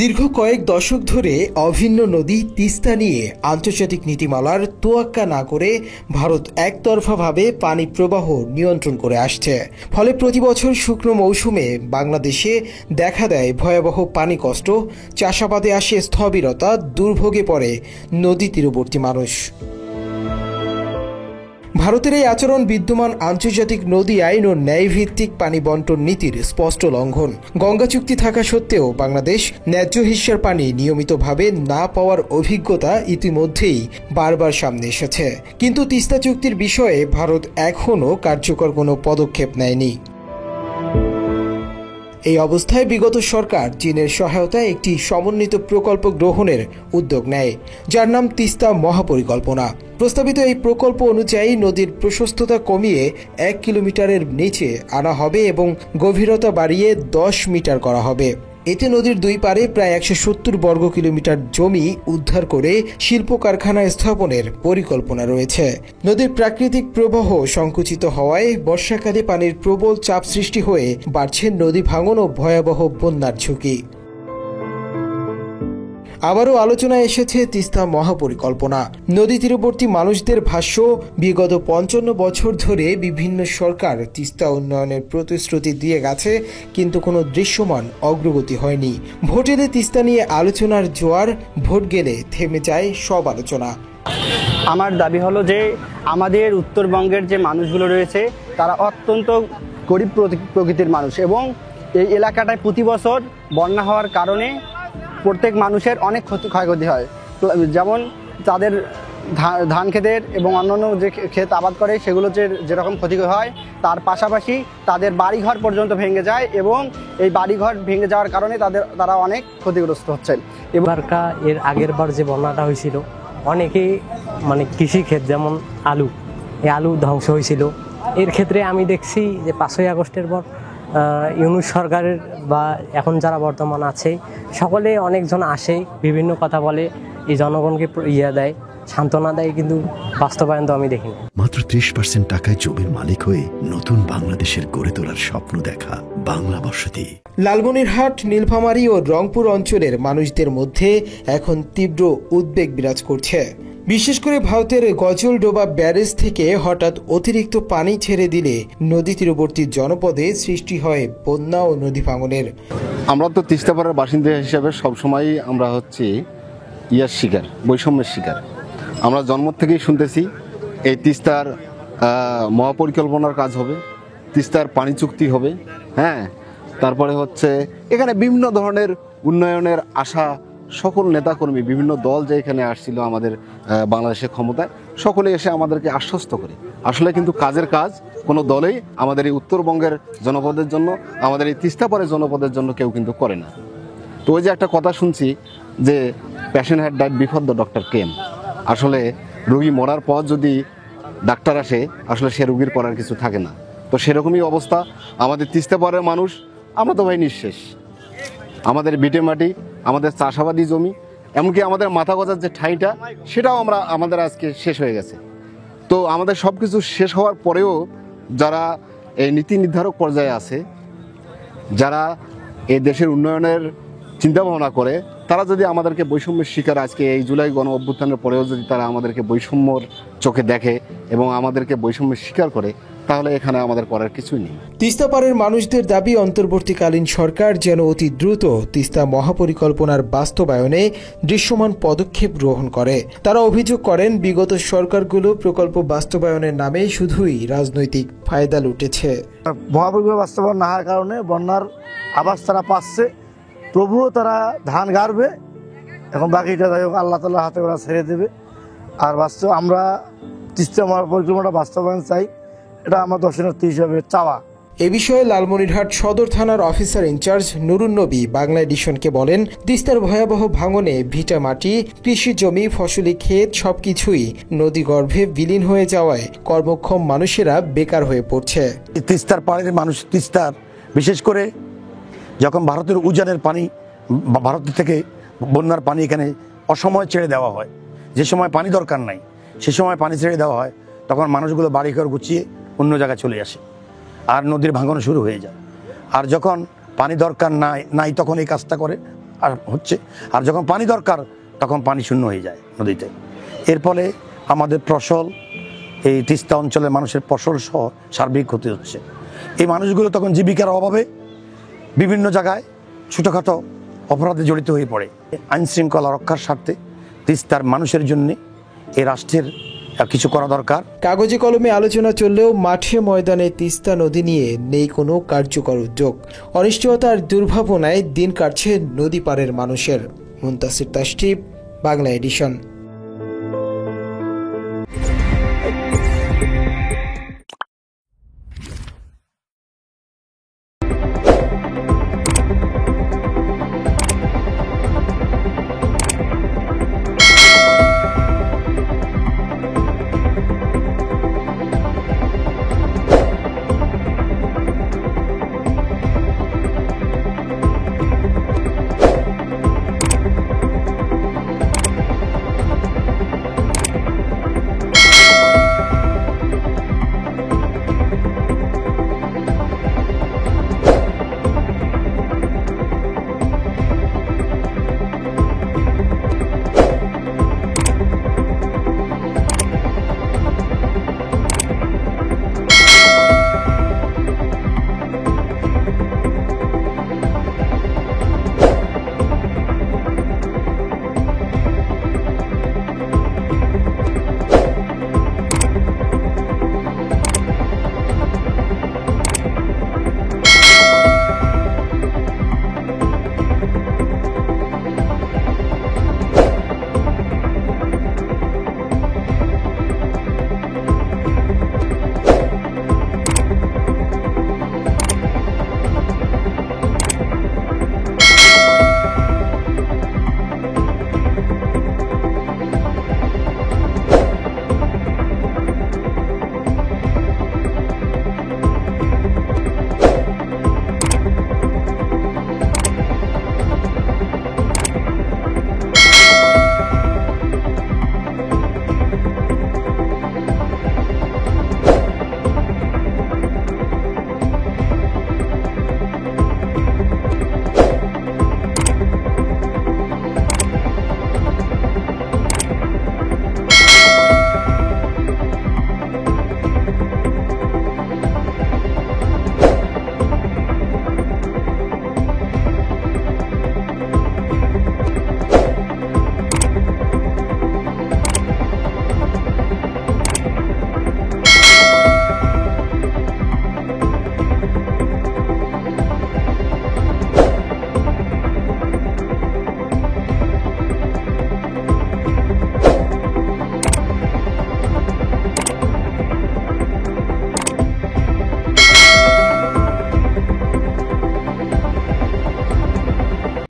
দীর্ঘ কয়েক দশক ধরে অভিন্ন নদী তিস্তা নিয়ে আন্তর্জাতিক নীতিমালার তোয়াক্কা না করে ভারত একতরফাভাবে পানি প্রবাহ নিয়ন্ত্রণ করে আসছে। ফলে প্রতি বছর শুকনো মৌসুমে বাংলাদেশে দেখা দেয় ভয়াবহ পানি কষ্ট, চাষাবাদে আসে স্থবিরতা, দুর্ভোগে পড়ে নদী তীরবর্তী মানুষ। ভারতের এই আচরণ বিদ্যমান আন্তর্জাতিক নদী আইন ও ন্যায়ভিত্তিক পানি বন্টন নীতির স্পষ্ট লঙ্ঘন। গঙ্গা চুক্তি থাকা সত্ত্বেও বাংলাদেশ ন্যায্য হিস্যার পানি নিয়মিতভাবে না পাওয়ার অভিজ্ঞতা ইতিমধ্যেই বারবার সামনে এসেছে। কিন্তু তিস্তা চুক্তির বিষয়ে ভারত এখনও কার্যকর কোনো পদক্ষেপ নেয়নি। এই অবস্থায় বিগত সরকার চীনের সহায়তায় একটি সমন্বিত প্রকল্প গ্রহণের উদ্যোগ নেয়, যার নাম তিস্তা মহাপরিকল্পনা। প্রস্তাবিত এই প্রকল্প অনুযায়ী নদীর প্রশস্ততা কমিয়ে 1 কিলোমিটারের নিচে আনা হবে এবং গভীরতা বাড়িয়ে 10 মিটার করা হবে। এতে নদীর দুই পারে প্রায় 170 বর্গ কিলোমিটার জমি উদ্ধার করে শিল্প কারখানা স্থাপনের পরিকল্পনা রয়েছে। নদীর প্রাকৃতিক প্রবাহ সংকুচিত হওয়ায় বর্ষাকালে পানির প্রবল চাপ সৃষ্টি হয়ে বাড়ছে নদী ভাঙন ও ভয়াবহ বন্যার ঝুঁকি। আবারও আলোচনায় এসেছে তিস্তা মহাপরিকল্পনা। নদী তীরবর্তী মানুষদের ভাষ্য, বিগত 55 বছর ধরে বিভিন্ন সরকার তিস্তা উন্নয়নের প্রতিশ্রুতি দিয়ে গেছে, কিন্তু কোনো দৃশ্যমান অগ্রগতি হয়নি। ভোট এলে তিস্তা নিয়ে আলোচনার জোয়ার, ভোট গেলে থেমে যায় সব আলোচনা। আমার দাবি হলো যে আমাদের উত্তরবঙ্গের যে মানুষগুলো রয়েছে তারা অত্যন্ত গরিব প্রকৃতির মানুষ এবং এই এলাকাটায় প্রতি বছর বন্যা হওয়ার কারণে প্রত্যেক মানুষের অনেক ক্ষয়ক্ষতি হয়। যেমন তাদের ধান ক্ষেতের এবং অন্যান্য যে ক্ষেত আবাদ করে সেগুলো যেরকম ক্ষতি হয়, তার পাশাপাশি তাদের বাড়িঘর পর্যন্ত ভেঙে যায় এবং এই বাড়িঘর ভেঙে যাওয়ার কারণে তারা অনেক ক্ষতিগ্রস্ত হচ্ছেন। এবারকার এর আগের বার যে বন্যাটা হয়েছিল, অনেকেই কৃষি ক্ষেত যেমন আলু, এই আলু ধ্বংস হয়েছিল। এর ক্ষেত্রে আমি দেখছি যে 5ই আগস্টের পর ইউনূস সরকারের বা এখন যারা বর্তমান আছে সকলে অনেকজন আসে, বিভিন্ন কথা বলে, এই জনগণকে দেয়, সান্ত্বনা দেয়, কিন্তু বাস্তবায়ন তো আমি দেখিনি। মাত্র 30% টাকায় জমির মালিক হয়ে নতুন বাংলাদেশের গড়ে তোলার স্বপ্ন দেখা বাংলা বসতি। লালমনিরহাট, নীলফামারী ও রংপুর অঞ্চলের মানুষদের মধ্যে এখন তীব্র উদ্বেগ বিরাজ করছে। বিশেষ করে ভারতের গজলডোবা ব্যারেজ থেকে হঠাৎ অতিরিক্ত পানি ছেড়ে দিলে নদী তীরবর্তী জনপদে সৃষ্টি হয় বন্যা ও নদী ভাঙনের। আমরা তো তিস্তাপাড়ার বাসিন্দা হিসেবে সবসময়ই আমরা হচ্ছি শিকার, বৈষম্যের শিকার। আমরা জন্ম থেকেই শুনতেছি এই তিস্তার মহাপরিকল্পনার কাজ হবে, তিস্তার পানি চুক্তি হবে, হ্যাঁ, তারপরে হচ্ছে এখানে বিভিন্ন ধরনের উন্নয়নের আশা। সকল নেতাকর্মী, বিভিন্ন দল যে এখানে আসছিল আমাদের বাংলাদেশের ক্ষমতায়, সকলে এসে আমাদেরকে আশ্বস্ত করে। আসলে কিন্তু কাজের কাজ কোনো দলেই আমাদের এই উত্তরবঙ্গের জনপদের জন্য, আমাদের এই তিস্তাপাড়ের জনপদের জন্য কেউ কিন্তু করে না। তো ওই যে একটা কথা শুনছি যে patient had died before the doctor came. আসলে রোগী মরার পর যদি ডাক্তার আসে, আসলে সে রোগীর করার কিছু থাকে না। তো সেরকমই অবস্থা আমাদের তিস্তাপাড়ের মানুষ। আমরা তো ভাই নিঃশেষ। আমাদের বিটে মাটি, আমাদের চাষাবাদী জমি, এমনকি আমাদের মাথা গজার যে ঠাঁইটা, সেটাও আমাদের আজকে শেষ হয়ে গেছে। তো আমাদের সব কিছু শেষ হওয়ার পরেও যারা এই নীতি নির্ধারক পর্যায়ে আছে, যারা এই দেশের উন্নয়নের চিন্তাভাবনা করে, তারা যদি আমাদেরকে বৈষম্যের শিকার, আজকে এই জুলাই গণ অভ্যুত্থানের পরেও যদি তারা আমাদেরকে বৈষম্যর চোখে দেখে এবং আমাদেরকে বৈষম্যের শিকার করে, তাহলে এখানে আমাদের করার কিছুই নেই। তিস্তাপাড়ের মানুষদের দাবি, অন্তর্বর্তীকালীন সরকার যেন অতি দ্রুত তিস্তা মহাপরিকল্পনার বাস্তবায়নে দৃশ্যমান পদক্ষেপ গ্রহণ করে। তারা অভিযোগ করেন, বিগত সরকারগুলো প্রকল্প বাস্তবায়নের নামে শুধুই রাজনৈতিক ফায়দা লুটেছে। মহাপরিকল্পনা বাস্তবায়ন না হওয়ার কারণে বন্যার আবাস তারা পাচ্ছে, তবুও তারা ধান গাড়বে। এখন বাকিটা যাই হোক আল্লাহ তাআলার হাতে ওরা ছেড়ে দেবে। আর আমরা তিস্তা মহাপরিকল্পনাটা বাস্তবায়ন চাই, এটা আমার দর্শনার্থী হিসাবে চাওয়া। এ বিষয়ে লালমনিরহাট সদর থানার অফিসার ইনচার্জ নুরুন নবী বাংলা এডিশনকে বলেন, তিস্তার ভয়াবহ ভাঙনে ভিটা মাটি, কৃষি জমি, ফসলি ক্ষেত সবকিছুই নদী গর্ভে বিলীন হয়ে যাওয়ায় কর্মক্ষম মানুষেরা বেকার হয়ে পড়ছে। তিস্তার পানির মানুষ, তিস্তার বিশেষ করে যখন ভারতের উজানের পানি, ভারত থেকে বন্যার পানি এখানে অসময়ে ছেড়ে দেওয়া হয়, যে সময় পানি দরকার নাই সে সময় পানি ছেড়ে দেওয়া হয়, তখন মানুষগুলো বাড়িঘর গুছিয়ে অন্য জায়গায় চলে আসে আর নদীর ভাঙন শুরু হয়ে যায়। আর যখন পানি দরকার নাই তখন এই কাজটা করে, আর হচ্ছে, আর যখন পানি দরকার তখন পানি শূন্য হয়ে যায় নদীতে। এর ফলে আমাদের ফসল, এই তিস্তা অঞ্চলের মানুষের ফসল সহ সার্বিক ক্ষতি হচ্ছে। এই মানুষগুলো তখন জীবিকার অভাবে বিভিন্ন জায়গায় ছোটোখাটো অপরাধে জড়িত হয়ে পড়ে। আইন শৃঙ্খলা রক্ষার স্বার্থে তিস্তার মানুষের জন্য এই রাষ্ট্রের কিছু করা দরকার। কাগজে কলমে আলোচনা চললেও মাঠে ময়দানে তিস্তা নদী নিয়ে নেই কোনো কার্যকর উদ্যোগ। অনিশ্চয়তার দুর্ভাবনায় দিন কাটছে নদী পাড়ের মানুষের। মুনতাসির তাশরিফ, বাংলা এডিশন।